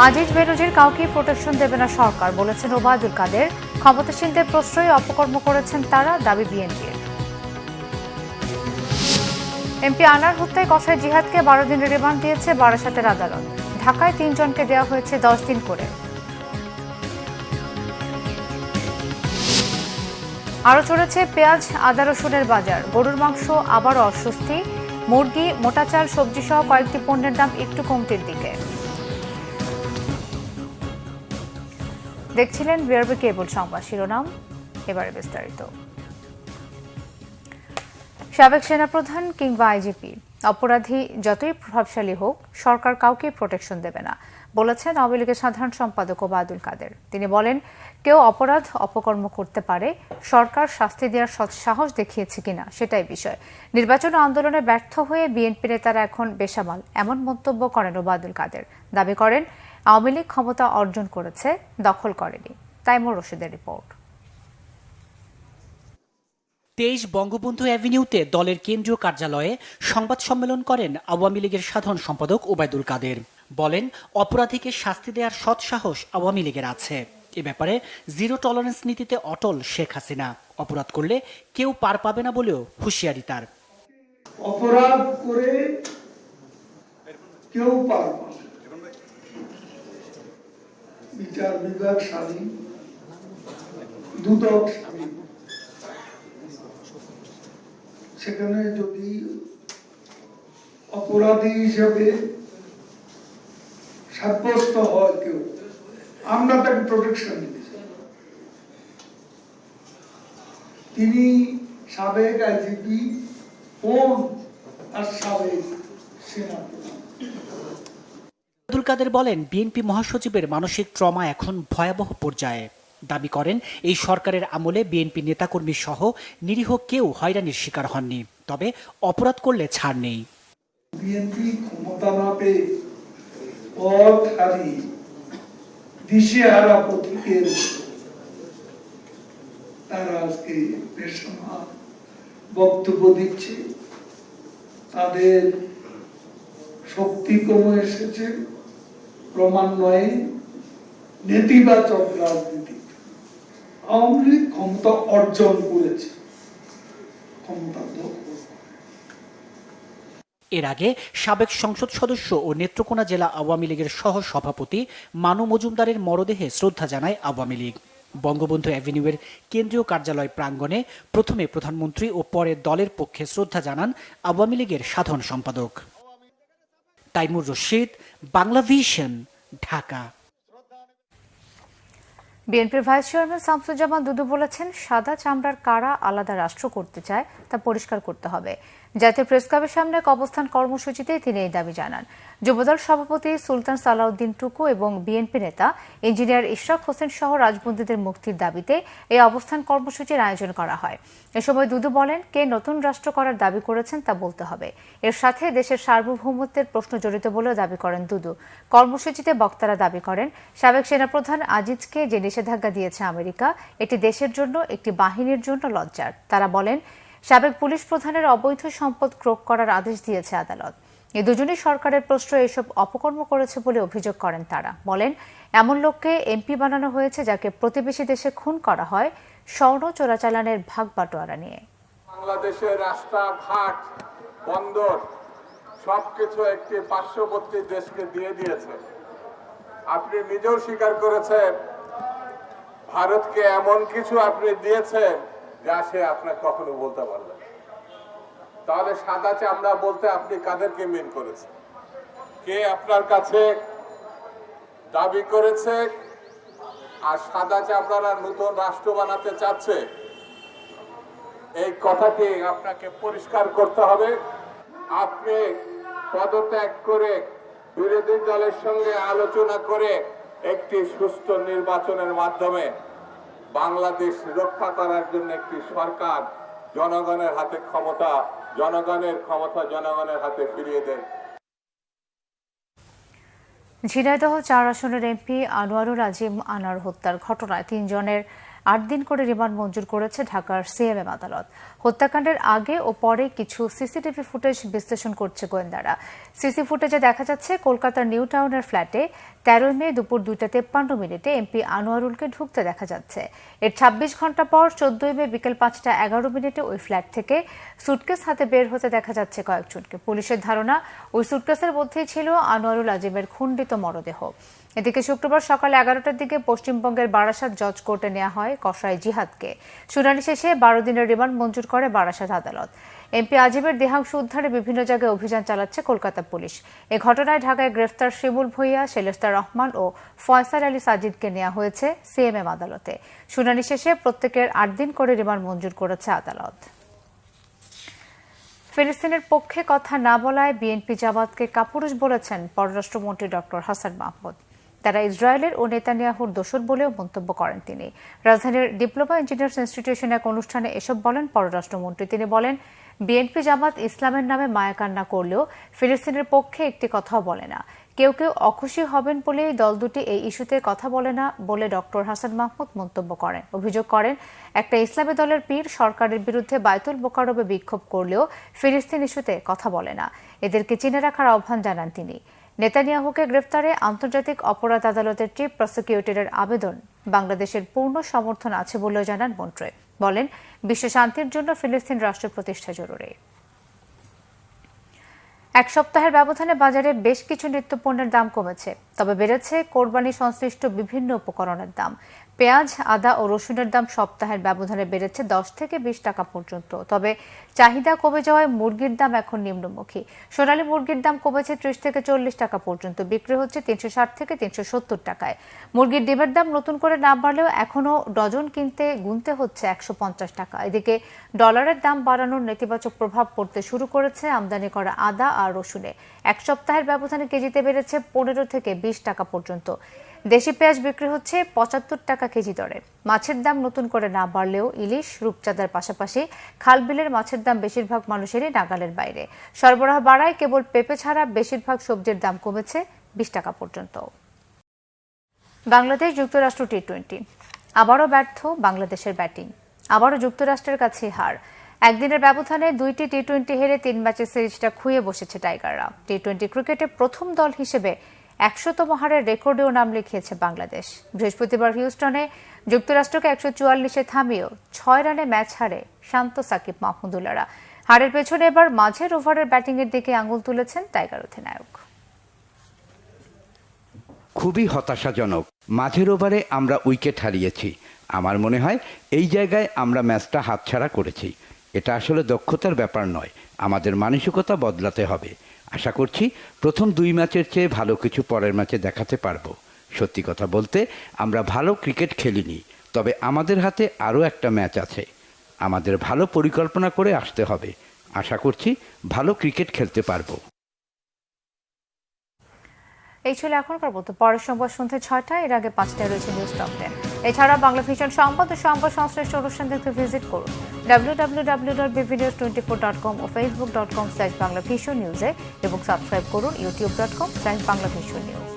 আজিজ বেনজির কাউকে প্রোটেকশন দেবে না সরকার, বলেছেন ওবায়দুল কাদের। ক্ষমতাসীনদের প্রশ্রয়ে অপকর্ম করেছেন তারা, দাবি বিএনপির। এমপি আনার হত্যায় কসাই জিহাদকে 12 দিনের রিমান্ড দিয়েছে বারাসতের আদালত। ঢাকায় 3 জনকে দেওয়া হয়েছে 10 দিন করে। আরও চড়েছে পেঁয়াজ, আদা, রসুনের বাজার। গরুর মাংস আবারও অস্বস্তি। মুরগি, মোটা চাল, সবজি সহ কয়েকটি পণ্যের দাম একটু কমতির দিকে। দেখছিলেন বিআরবি কেবল সংবাদ শিরোনাম, এবারে বিস্তারিত। সাবেক সেনাপ্রধান কিংবা আইজিপি, অপরাধী যতই প্রভাবশালী হোক সরকার কাউকে প্রোটেকশন দেবে না, বলেছেন আওয়ামী লীগের সাধারণ সম্পাদক ওবায়দুল কাদের। তিনি বলেন, কেউ অপরাধ অপকর্ম করতে পারে, সরকার শাস্তি দেওয়ার সাহস দেখিয়েছে কিনা সেটাই বিষয়। নির্বাচন আন্দোলনে ব্যর্থ হয়ে বিএনপি নেতারা এখন বেসামাল, এমন মন্তব্য করেন ওবায়দুল কাদের। দাবি করেন, আওয়ামী লীগ ক্ষমতা অর্জন করেছে, দখল করেনি। তাইমুর রশিদের রিপোর্ট। 23 বঙ্গবন্ধু অ্যাভিনিউতে দলের কেন্দ্রীয় কার্যালয়ে সংবাদ সম্মেলন করেন আওয়ামী লীগের সাধারণ সম্পাদক ওবায়দুল কাদের। বলেন, অপরাধীকে শাস্তি দেওয়ার সৎ সাহস আওয়ামী লীগের আছে। এ ব্যাপারে জিরো টলারেন্স নীতিতে অটল শেখ হাসিনা। অপরাধ করলে কেউ পার পাবে না বলেও হুঁশিয়ারি তার। অপরাধ করে কেউ পার পাবে, বিচার বিভাগ স্বাধীন, দুদক স্বাধীন। সেখানে যদি অপরাধী হিসেবে সাব্যস্ত হয় কেউ, আমরা তাকে প্রোটেকশন দিচ্ছি। তিনি সাবেক আইজিপি আর সাবেক সেনাপ্রধান। ওবায়দুল কাদের বলেন, বিএনপি মহাসচিবের মানসিক ট্রমা এখন ভয়াবহ পর্যায়ে। দাবি করেন, এই সরকারের আমলে বিএনপি নেতাকর্মী সহ নিরীহ কেউ হয়রানির শিকার হননি, তবে অপরাধ করলে ছাড় নেই। বিএনপি ক্ষমতা না পেয়ে পথ হারিয়ে দিশেহারা প্রতীকের তারা আজকে বেসামাল বক্তব্য দিচ্ছে। তাদের শক্তি কমে এসেছে ক্রমান্বয়ে নেতিবাচক রাজনীতি। আওয়ামী লীগ ক্ষমতা অর্জন করেছে, ক্ষমতা দখল। এর আগে সাবেক সংসদ সদস্য ও নেত্রকোনা জেলা আওয়ামী লীগের সহ সভাপতি মানু মজুমদারের মরদেহে শ্রদ্ধা জানায় আওয়ামী লীগ। বঙ্গবন্ধু অ্যাভিনিউয়ের কেন্দ্রীয় কার্যালয় প্রাঙ্গণে প্রথমে প্রধানমন্ত্রী ও পরে দলের পক্ষে শ্রদ্ধা জানান আওয়ামী লীগের সাধারণ সম্পাদক। তাইমুর রশিদ, বাংলা ভিশন, ঢাকা। বিএনপির ভাইস চেয়ারম্যান শামসুজ্জামান দুদু বলেছেন, সাদা চামড়ার কারা আলাদা রাষ্ট্র করতে চায় তা পরিষ্কার করতে হবে। জাতীয় প্রেস ক্লাবের সামনে এক অবস্থান কর্মসূচিতে তিনি এই দাবি জানান। যুবদল সভাপতি সুলতান সালাউদ্দিন টুকু এবং বিএনপি নেতা ইঞ্জিনিয়ার ইশরাক হোসেন সহ রাজবন্দীদের মুক্তির দাবিতে এই অবস্থান কর্মসূচির আয়োজন করা হয়। এ সময় দুদু বলেন, কে নতুন রাষ্ট্র করার দাবি করেছেন তা বলতে হবে। এর সাথে দেশের সার্বভৌমত্বের প্রশ্ন জড়িত বলেও দাবি করেন দুদু। কর্মসূচিতে বক্তারা দাবি করেন, সাবেক সেনাপ্রধান আজিজকে যে নিষেধাজ্ঞা দিয়েছে আমেরিকা, এটি দেশের জন্য, একটি বাহিনীর জন্য লজ্জার। তারা বলেন, সাবেক পুলিশ প্রধানের অবৈধ সম্পদ ক্রোক করার আদেশ দিয়েছে আদালত। এই দুজনই সরকারের প্রশ্রয়ে এসব অপকর্ম করেছে বলে অভিযোগ করেন তারা। বলেন, এমন লোককে এমপি বানানো হয়েছে যাকে প্রতিবেশী দেশে খুন করা হয় স্বর্ণ চোরাচালানের ভাগ বাটোয়ারা নিয়ে। বাংলাদেশের রাস্তাঘাট, বন্দর সবকিছু একটি পার্শ্ববর্তী দেশকে দিয়ে দিয়েছে। আপনি নিজেও স্বীকার করেছেন, ভারতকে এমন কিছু আপনি দিয়েছেন যা সে আপনাকে কখনো বলতে পারলেন। তাহলে সাদা চামড়া বলতে আপনি কাদেরকে মিন করেছেন? কে আপনার কাছে দাবি করেছে আর সাদা চামড়ারা নতুন রাষ্ট্র বানাতে চাচ্ছে? এই কথাটি আপনাকে পরিষ্কার করতে হবে। আপনি পদত্যাগ করে বিরোধী দলের সঙ্গে আলোচনা করে একটি সুস্থ নির্বাচনের মাধ্যমে বাংলাদেশ রক্ষা করার জন্য একটি সরকার, জনগণের হাতে ক্ষমতা, জনগণের ক্ষমতা জনগণের হাতে ফিরিয়ে দেন। ঝিনাইদহ 4 আসনের এমপি আনোয়ারুল আজিম আনার হত্যার ঘটনায় 3 জনের 8 দিন করে রিমান্ড মঞ্জুর করেছে ঢাকার সিএমএম আদালত। হত্যাকাণ্ডের আগে ও পরে কিছু সিসিটিভি ফুটেজ বিশ্লেষণ করছে গোয়েন্দারা। সিসি ফুটেজে দেখা যাচ্ছে কলকাতার নিউ টাউনের ফ্ল্যাটে 13 মে দুপুর 2:53 এমপি আনোয়ারুলকে ঢুকতে দেখা যাচ্ছে। এর 26 ঘন্টা পর 14 মে বিকেল 5:11 ওই ফ্ল্যাট থেকে সুটকেস হাতে বের হতে দেখা যাচ্ছে কয়েকজনকে। পুলিশের ধারণা, ওই সুটকেসের মধ্যেই ছিল আনোয়ারুল আজিমের খণ্ডিত মরদেহ। এদিকে শুক্রবার সকাল 11টার দিকে পশ্চিমবঙ্গের বারাসাত জজ কোর্টে নেওয়া হয় কসাই জিহাদকে। শুনানি শেষে 12 দিনের রিমান্ড মঞ্জুর করে বারাসাত আদালত। এমপি আজিমের দেহাংশ উদ্ধারে বিভিন্ন জায়গায় অভিযান চালাচ্ছে কলকাতা পুলিশ। এ ঘটনায় ঢাকায় গ্রেফতার শিমুল ভূঁইয়া, শেলেস্তার রহমান ও ফয়সাল আলী সাজিদকে নেওয়া হয়েছে সিএমএম আদালতে। শুনানি শেষে প্রত্যেকের 8 দিন করে রিমান্ড মঞ্জুর করেছে আদালত। ফিলিস্তিনের পক্ষে কথা না বলায় বিএনপি জামাতকে কাপুরুষ বলেছেন পররাষ্ট্রমন্ত্রী ডক্টর হাসান মাহমুদ। তারা ইসরায়েলের ও নেতানিয়াহুর দোসর বলেও মন্তব্য করেন তিনি। রাজধানীর ডিপ্লোমা ইঞ্জিনিয়ার্স ইনস্টিটিউশনে এক অনুষ্ঠানে এসব বলেন পররাষ্ট্রমন্ত্রী। তিনি বলেন, বিএনপি জামাত ইসলামের নামে মায়াকান্না করলেও ফিলিস্তিনের পক্ষে একটি কথাও বলে না। কেউ কেউ অখুশি হবেন বলেই দল দুটি এই ইস্যুতে কথা বলে না বলে ডক্টর হাসান মাহমুদ মন্তব্য করেন। অভিযোগ করেন, একটা ইসলামী দলের পীর সরকারের বিরুদ্ধে বায়তুল মোকাররমে বিক্ষোভ করলেও ফিলিস্তিন ইস্যুতে কথা বলে না। এদেরকে চিনে রাখার আহ্বান জানান তিনি। নেতানিয়াহুকে গ্রেফতারে আন্তর্জাতিক অপরাধ আদালতের চিফ প্রসিকিউটরের আবেদন বাংলাদেশের পূর্ণ সমর্থন আছে বলেও জানান মন্ত্রী। বলেন, বিশ্ব শান্তির জন্য ফিলিস্তিন রাষ্ট্র প্রতিষ্ঠা জরুরি। এক সপ্তাহের ব্যবধানে বাজারে বেশ কিছু নিত্যপণ্যের দাম কমেছে, তবে বেড়েছে কোরবানি সংশ্লিষ্ট বিভিন্ন উপকরণের দাম। পেঁয়াজ, আদা ও রসুনের দাম সপ্তাহের ব্যবধানে বেড়েছে 10 থেকে 20 টাকা পর্যন্ত। তবে চাহিদা কমে যাওয়ায় মুরগির দাম এখন নিম্নমুখী। সোনালী মুরগির দাম কমেছে 30 থেকে 40 টাকা পর্যন্ত, বিক্রি হচ্ছে 360 থেকে 370 টাকায়। মুরগির ডিমের দাম নতুন করে না বাড়লেও এখনও ডজন কিনতে গুনতে হচ্ছে 150 টাকা। এদিকে ডলারের দাম বাড়ানোর নেতিবাচক প্রভাব পড়তে শুরু করেছে আমদানি করা আদা আর রসুনে। এক সপ্তাহের ব্যবধানে কেজিতে বেড়েছে 15 থেকে 20 টাকা পর্যন্ত। দেশি পেঁয়াজ বিক্রি হচ্ছে 75 টাকা কেজি দরে। মাছের দাম নতুন করে না বাড়লেও ইলিশ, রূপচাঁদার পাশাপাশি খালবিলের মাছের দাম বেশিরভাগ মানুষেরই নাগালের বাইরে। সরবরাহ বাড়ায় কেবল পেঁপে ছাড়া বেশিরভাগ সবজির দাম কমেছে 20 টাকা পর্যন্ত। বাংলাদেশ যুক্তরাষ্ট্র টি-20, আবারও ব্যর্থ বাংলাদেশের ব্যাটিং। আবারও যুক্তরাষ্ট্রের কাছে হার। একদিনের ব্যবধানে 2টি টি-20 হেরে 3 ম্যাচের সিরিজটা খুইয়ে বসেছে টাইগাররা। টি-20 ক্রিকেটে প্রথম দল হিসেবে 100তম হারের রেকর্ডেও নাম লিখিয়েছে বাংলাদেশ। বৃহস্পতিবার হিউস্টনে যুক্তরাষ্ট্রকে 144-এ থামিয়েও 6 রানে ম্যাচ হারে শান্ত সাকিব মাহমুদুল্লাহরা। হারের পেছনে এবার মাঝের ওভারের ব্যাটিংয়ের দিকে আঙুল তুলেছেন টাইগার অধিনায়ক। খুবই হতাশাজনক। মাঝের ওভারে আমরা উইকেট হারিয়েছি। আমার মনে হয় এই জায়গায় আমরা ম্যাচটা হাতছাড়া করেছি। এটা আসলে দক্ষতার ব্যাপার নয়, আমাদের মানসিকতা বদলাতে হবে। আশা করছি প্রথম 2 ম্যাচের চেয়ে ভালো কিছু পরের ম্যাচে দেখাতে পারবো। সত্যি কথা বলতে আমরা ভালো ক্রিকেট খেলিনি, তবে আমাদের হাতে আরও একটা ম্যাচ আছে। আমাদের ভালো পরিকল্পনা করে আসতে হবে। আশা করছি ভালো ক্রিকেট খেলতে পারবো। এই ছিল এখনকার মতো। পরের সোমবার সন্ধ্যে 6টায়, এর আগে 5টায় রয়েছে নিউজ টপ 10। এছাড়া বাংলা ভিশন সংবাদ ও সংবাদ সংশ্লিষ্ট অনুষ্ঠান দেখতে ভিজিট করুন www.bvnews24.com ও facebook.com/banglavisionnews এবং সাবস্ক্রাইব করুন youtube.com/banglavisionnews।